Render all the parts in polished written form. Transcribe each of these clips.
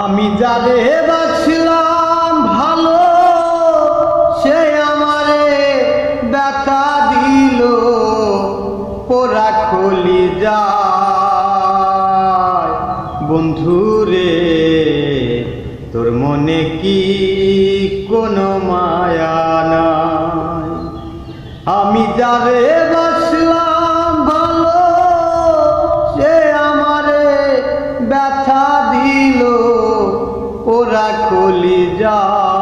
আমি যারে বাসলাম ভালো সে আমারে ব্যথা দিল, পোড়া খলি যায়। বন্ধুরে তোর মনে কি কোনো মায়া নাই? আমি যারে বাসলাম ভালো সে আমারে ব্যথা দিল, ওরা কলি যায়।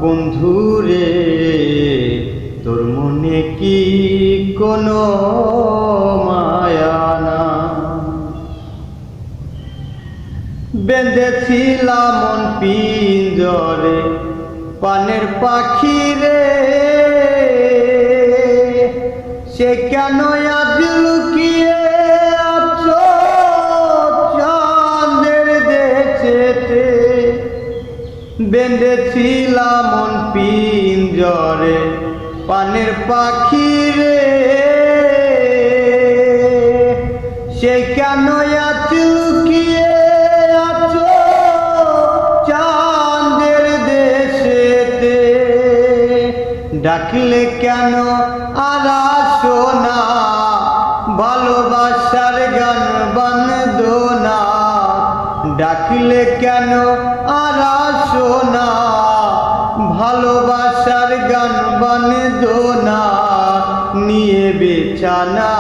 বন্ধুরে তোর মনে কি কোনো মায়া না? বেঁধেছিলাম মন পিঞ্জরে পানের পাখি রে, সে কেন আজ লুকিয়ে আছো চাঁদের দেশেতে? বেঁধেছিলাম মন পিঞ্জরে পানের পাখি রে, সে কেন আজ লুকিয়ে আছো চাঁদের দেশেতে? ডাকলে কেন আর আসো না, ভালোবাসার গান বাঁধো না? ডাকলে কেন আর আসো না, ভালোবাসার গান বাঁধো না? নিয়ে বেচানা